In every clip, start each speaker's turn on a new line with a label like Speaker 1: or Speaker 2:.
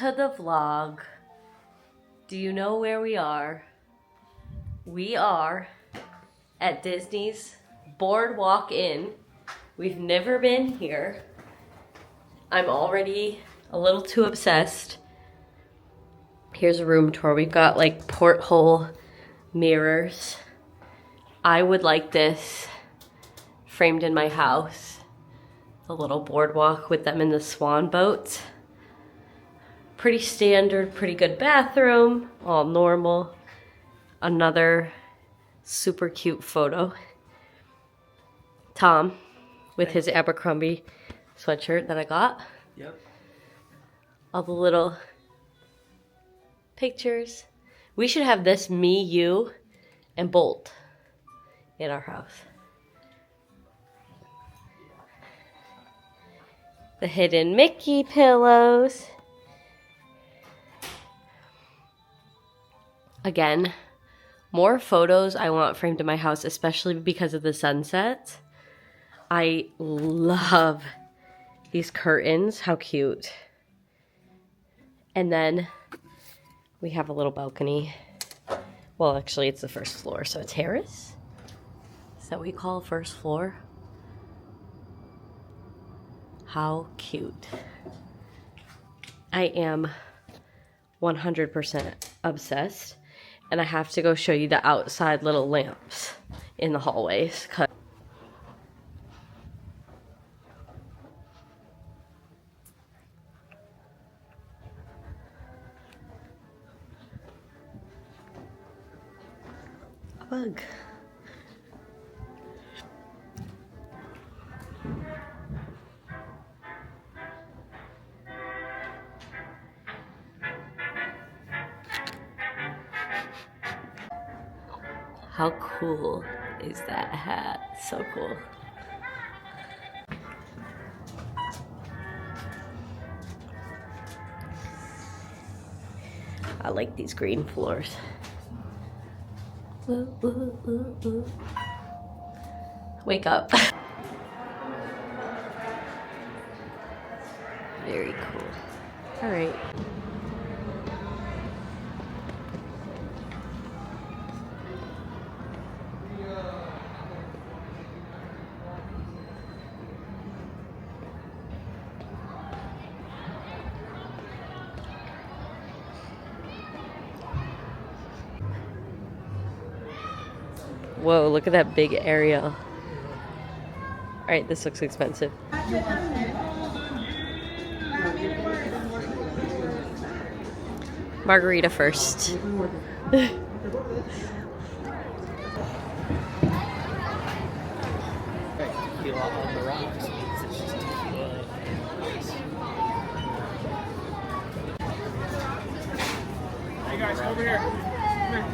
Speaker 1: to the vlog. Do you know where we are? We are at Disney's Boardwalk Inn. We've never been here. I'm already a little too obsessed. Here's a room tour. We've got like porthole mirrors. I would like this framed in my house. A little boardwalk with them in the swan boats. Pretty standard, pretty good bathroom, all normal. Another super cute photo. Tom with his Abercrombie sweatshirt that I got.
Speaker 2: Yep.
Speaker 1: All the little pictures. We should have this, me, you, and Bolt in our house. The hidden Mickey pillows. Again, more photos I want framed in my house, especially because of the sunset. I love these curtains. How cute. And then we have a little balcony. Well, actually, it's the first floor, so a terrace. Is that what we call first floor? How cute. I am 100% obsessed. And I have to go show you the outside little lamps in the hallways. A bug. How cool is that hat? So cool. I like these green floors. Ooh, ooh, ooh, ooh. Wake up. Very cool. All right. Whoa, look at that big area. All right, this looks expensive. Margarita first.
Speaker 2: Tequila on the rocks. Hey guys, over here. Come here.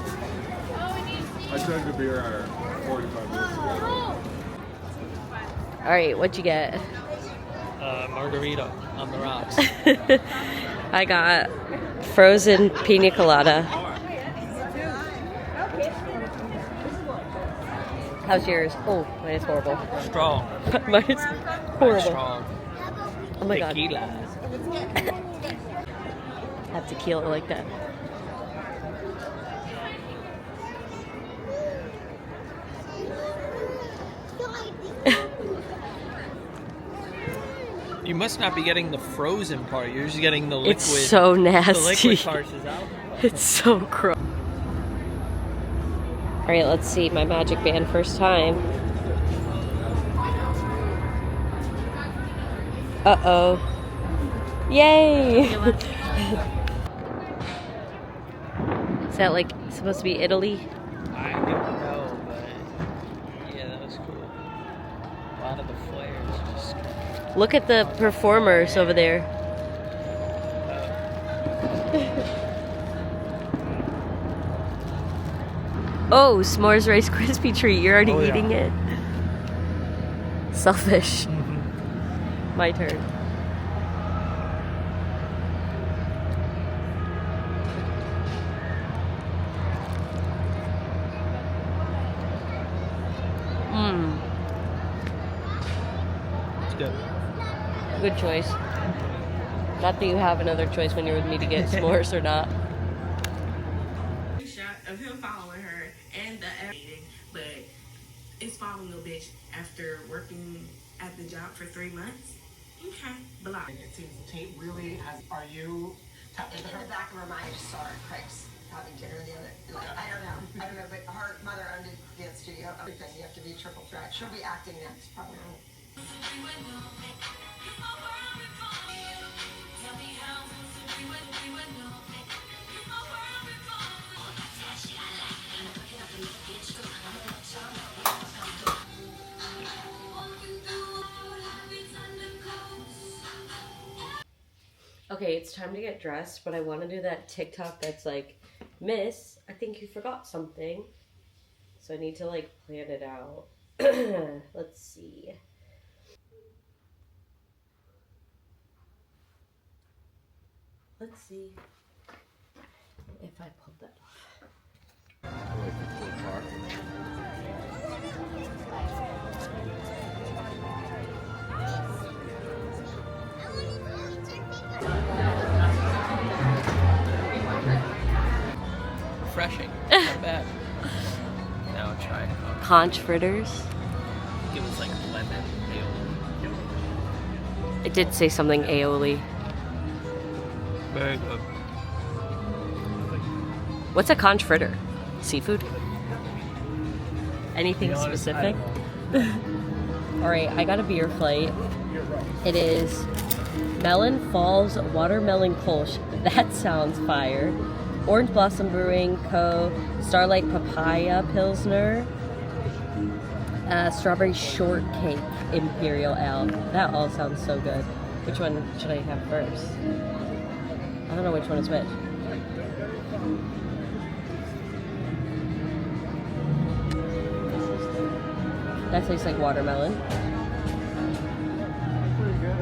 Speaker 2: I chugged a beer 45 minutes ago.
Speaker 1: All right, what'd you get?
Speaker 2: Margarita on the rocks.
Speaker 1: I got frozen pina colada. How's yours? Oh, mine is horrible.
Speaker 2: Strong.
Speaker 1: Mine is horrible.
Speaker 2: Strong.
Speaker 1: Oh my god.
Speaker 2: Tequila.
Speaker 1: Have tequila like that.
Speaker 2: You must not be getting the frozen part. You're just getting the liquid.
Speaker 1: It's so nasty.
Speaker 2: The liquid part is out.
Speaker 1: It's so gross. All right, let's see my magic band first time. Uh-oh. Yay! Is that like supposed to be Italy?
Speaker 2: I don't know, but yeah, that was cool. A lot of the flares just.
Speaker 1: Look at the performers over there. Oh, s'mores Rice Krispie treat. You're already eating it. Selfish. My turn.
Speaker 2: It's good.
Speaker 1: Good choice. Not that you have another choice when you're with me to get s'mores or not.
Speaker 3: Shot of him following her and the but it's following a bitch after working at the job for 3 months. Okay, block.
Speaker 4: It seems the tape really has. Are you?
Speaker 5: In the back of her mind, I just saw her Craig's having dinner the other. Like I don't know, but her mother owned a dance studio. Everything you have to be triple threat. She'll be acting next, probably.
Speaker 1: Okay, it's time to get dressed, but I want to do that TikTok that's like, Miss, I think you forgot something. So I need to like plan it out. Let's see. Let's see if I pulled that off.
Speaker 2: I like the full car.
Speaker 4: Refreshing. Not bad. Now I'll try
Speaker 1: Conch fritters.
Speaker 4: Give us like lemon aioli.
Speaker 1: It did say something aioli.
Speaker 4: Very good.
Speaker 1: What's a conch fritter? Seafood? Anything
Speaker 4: To be honest,
Speaker 1: specific?
Speaker 4: I don't know.
Speaker 1: Alright, I got a beer flight. It is Melon Falls Watermelon Kolsch. That sounds fire. Orange Blossom Brewing Co. Starlight Papaya Pilsner. Strawberry Shortcake Imperial Ale. That all sounds so good. Which one should I have first? I don't know which one is which. That tastes like watermelon.
Speaker 2: Pretty good. I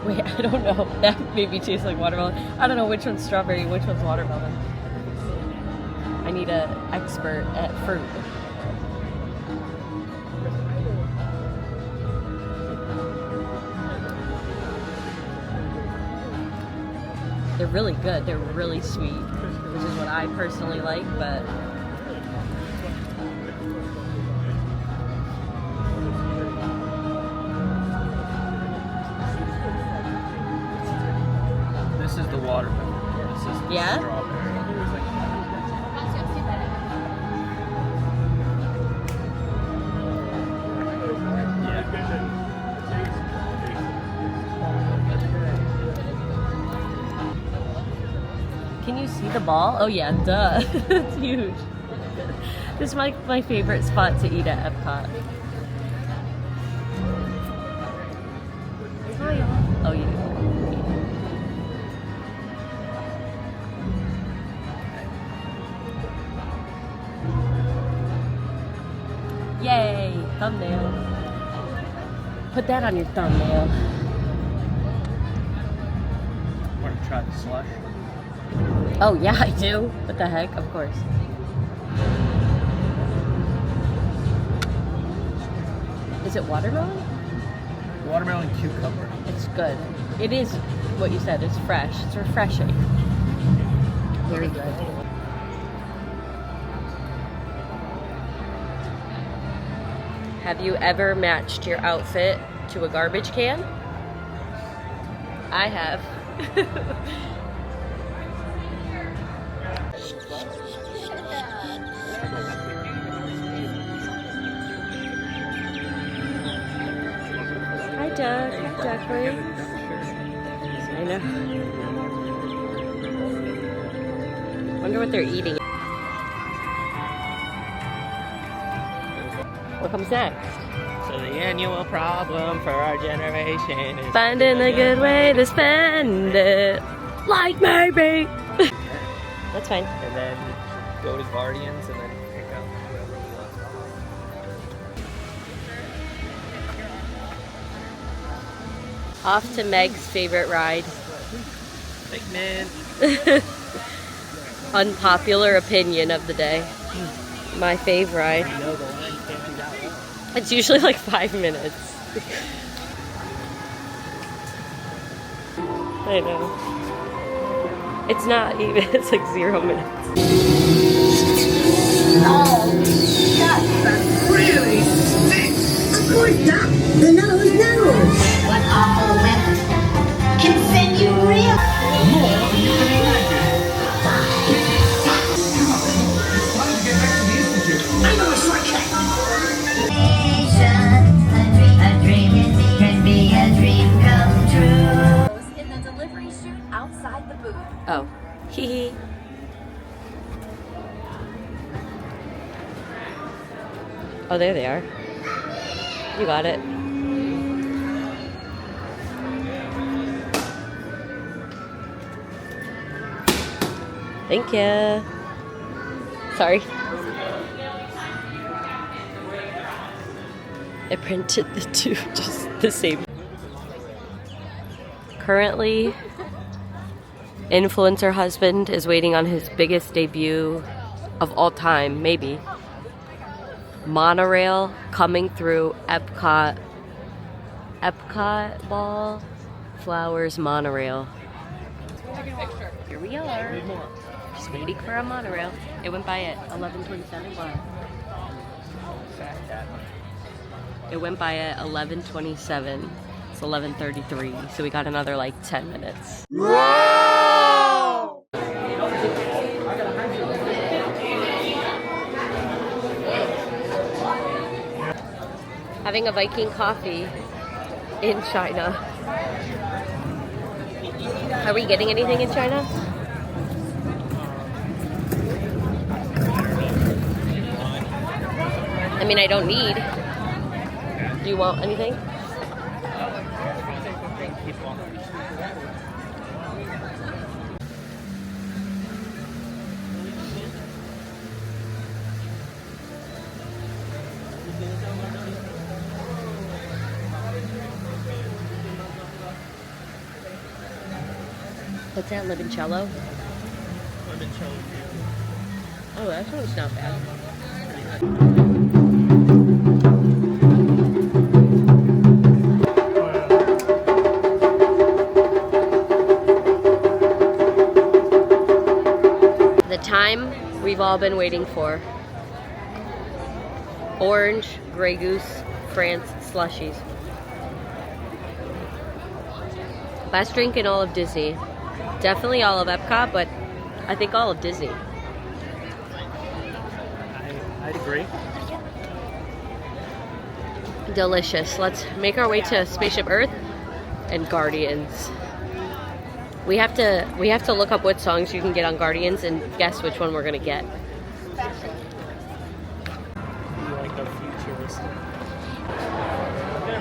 Speaker 2: think
Speaker 1: Wait, I don't know. That maybe tastes like watermelon. I don't know which one's strawberry, which one's watermelon. I need an expert at fruit. They're really good. They're really sweet, which is what I personally like, but
Speaker 4: This is the watermelon. This is the
Speaker 1: Yeah?
Speaker 4: strawberry.
Speaker 1: can you see the ball? Oh yeah, duh. It's huge. This is my favorite spot to eat at EPCOT. Oh yeah. Yay, thumbnail. Put that on your thumbnail.
Speaker 4: Want to try the slush?
Speaker 1: Oh yeah, I do. What the heck? Of course. Is it watermelon?
Speaker 4: Watermelon cucumber.
Speaker 1: It's good. It is what you said. It's fresh. It's refreshing. Very good. Have you ever matched your outfit to a garbage can? I have. Hi, Doug. Hi, Ducklings. I know. Wonder what they're eating. What comes next?
Speaker 4: So the annual problem for our generation is
Speaker 1: Finding a good way to spend it. Like maybe. That's fine.
Speaker 4: and then go to Guardians and then pick up whoever we want.
Speaker 1: Off to Meg's favorite ride.
Speaker 4: Figment.
Speaker 1: Unpopular opinion of the day. My fave ride.
Speaker 4: No, the line can't be that long.
Speaker 1: It's usually like 5 minutes. I know. It's not even, it's like 0 minutes.
Speaker 6: Really stinks. Of course not. The nose knows. What awful weapon can send you real.
Speaker 2: More than you can imagine. Time to get back to the institute.
Speaker 6: I know a shortcut. A dream can be a dream come true. In the delivery chute outside the booth.
Speaker 1: Oh. Hee hee. Oh, there they are. You got it. Thank you. Sorry. I printed the two just the same. Currently, influencer husband is waiting on his biggest debut of all time, maybe. Monorail coming through EPCOT. EPCOT Ball Flowers Monorail. Here we are. Just waiting for a monorail. It went by at 11:27. Wow. It went by at 11:27. It's 11:33. So we got another like 10 minutes. Having a Viking coffee in China. Are we getting anything in China? I mean, I don't need. Do you want anything? What's that, limoncello?
Speaker 4: Limoncello.
Speaker 1: Oh, that one's not bad. The time we've all been waiting for. Orange, Grey Goose, France slushies. Best drink in all of Disney. Definitely all of EPCOT, but I think all of Disney.
Speaker 4: I'd agree.
Speaker 1: Delicious. Let's make our way to Spaceship Earth and Guardians. We have to look up what songs you can get on Guardians and guess which one we're gonna get.
Speaker 4: You like the futuristic.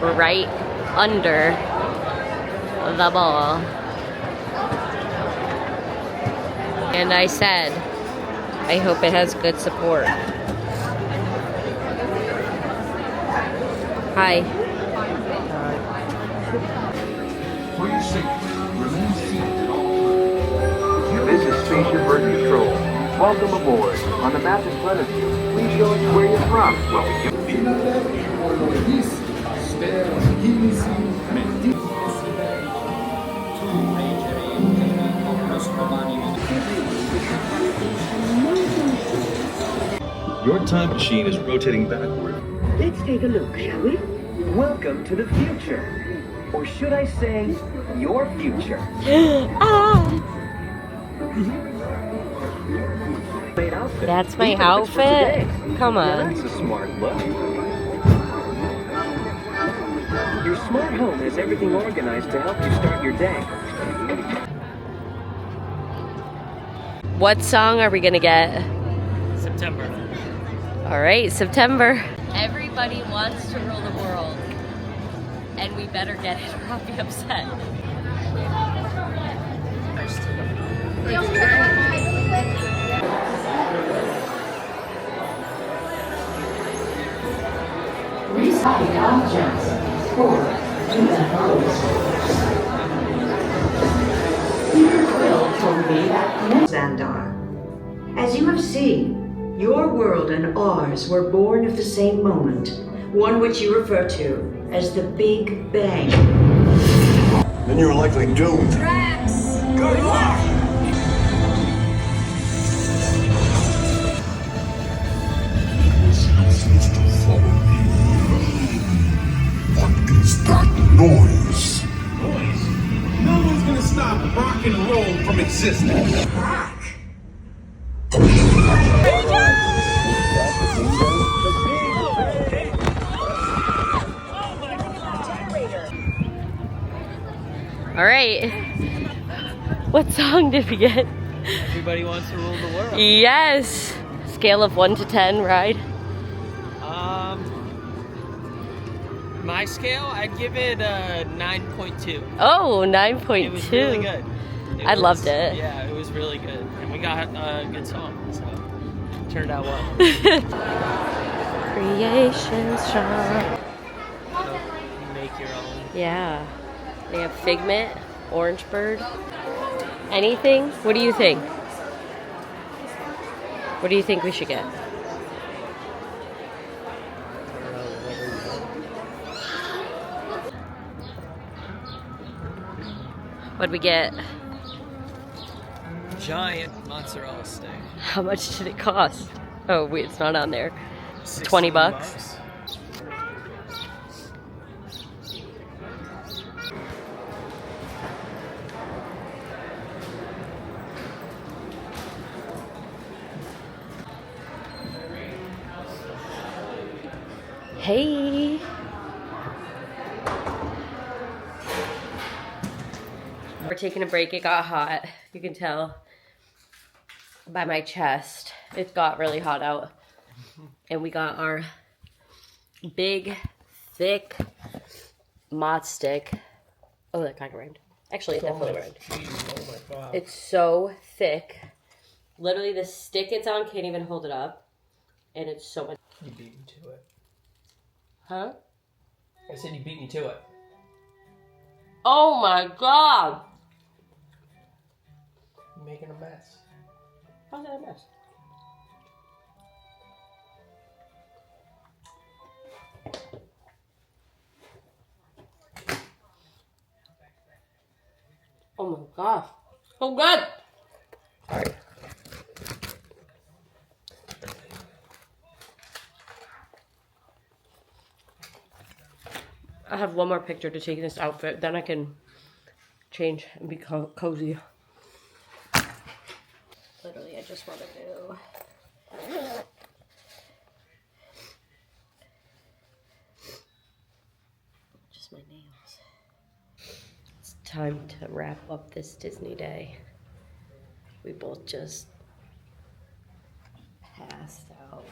Speaker 1: We're right under the ball. And I said, I hope it has good support. Hi.
Speaker 7: Please seat. Remain seated at all times. This is Spaceship Earth Control. Welcome aboard. On the map in front of you, please show us where you're from.
Speaker 8: Your time machine is rotating backward.
Speaker 9: Let's take a look, shall we? Welcome to the future. Or should I say, your future.
Speaker 1: That's my outfit? Come on.
Speaker 9: That's a smart look. Your smart home has everything organized to help you start your day.
Speaker 1: What song are we gonna get?
Speaker 4: September.
Speaker 1: All right, September. Everybody wants to rule the world, and we better get it or I'll be upset.
Speaker 6: Xandar. As you have seen, Your world and ours were born of the same moment, one which you refer to as the Big Bang.
Speaker 10: Then you're likely doomed.
Speaker 6: Good luck!
Speaker 10: Useless to follow me. What is that noise?
Speaker 2: No one's gonna stop rock and roll from existing.
Speaker 1: All right. What song did we get?
Speaker 4: Everybody wants to rule the world.
Speaker 1: Yes. Scale of 1 to 10, right?
Speaker 4: My scale, I'd give it a 9.2.
Speaker 1: Oh, 9.2.
Speaker 4: It was really good.
Speaker 1: I loved it.
Speaker 4: Yeah, it was really good. And we got a good song, so it turned out well.
Speaker 1: Creation shop.
Speaker 4: So you make your own.
Speaker 1: Yeah. They have Figment, Orange Bird. Anything? What do you think? What do you think we should get? What'd we get?
Speaker 4: Giant mozzarella steak.
Speaker 1: How much did it cost? Oh, wait, it's not on there. 20 bucks. Hey. We're taking a break. It got hot. You can tell by my chest. It got really hot out. And we got our big, thick mod stick. Oh, that kind of rhymed. Actually, it definitely rhymed.
Speaker 4: Oh my God.
Speaker 1: It's so thick. Literally, the stick it's on can't even hold it up. And it's so much.
Speaker 4: You beat me to it.
Speaker 1: Huh?
Speaker 4: I said you beat me to it.
Speaker 1: Oh my God!
Speaker 4: You're making a mess.
Speaker 1: How's that a mess? Oh my gosh. So good! Sorry. I have one more picture to take in this outfit, then I can change and be cozy. Literally, I just want to do... just my nails. It's time to wrap up this Disney day. We both just passed out.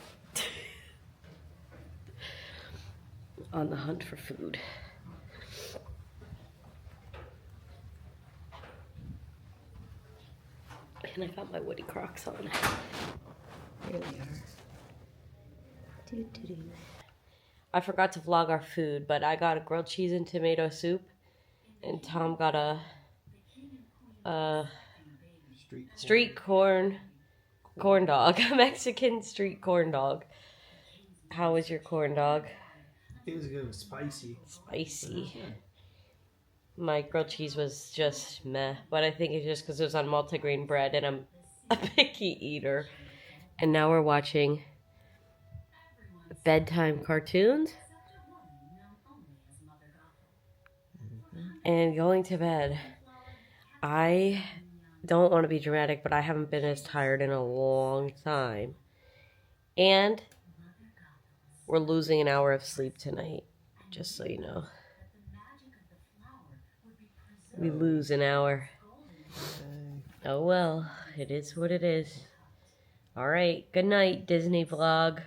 Speaker 1: On the hunt for food. And I got my Woody Crocs on. Here we are. Doo-doo-doo. I forgot to vlog our food, but I got a grilled cheese and tomato soup, and Tom got a street corn dog, a Mexican street corn dog. How was your corn dog?
Speaker 11: It was good. It was spicy.
Speaker 1: Spicy. My grilled cheese was just meh, but I think it's just because it was on multigrain bread and I'm a picky eater. And now we're watching bedtime cartoons and going to bed. I don't want to be dramatic, but I haven't been as tired in a long time. And we're losing an hour of sleep tonight, just so you know. We lose an hour. Oh well, it is what it is. All right, good night, Disney vlog.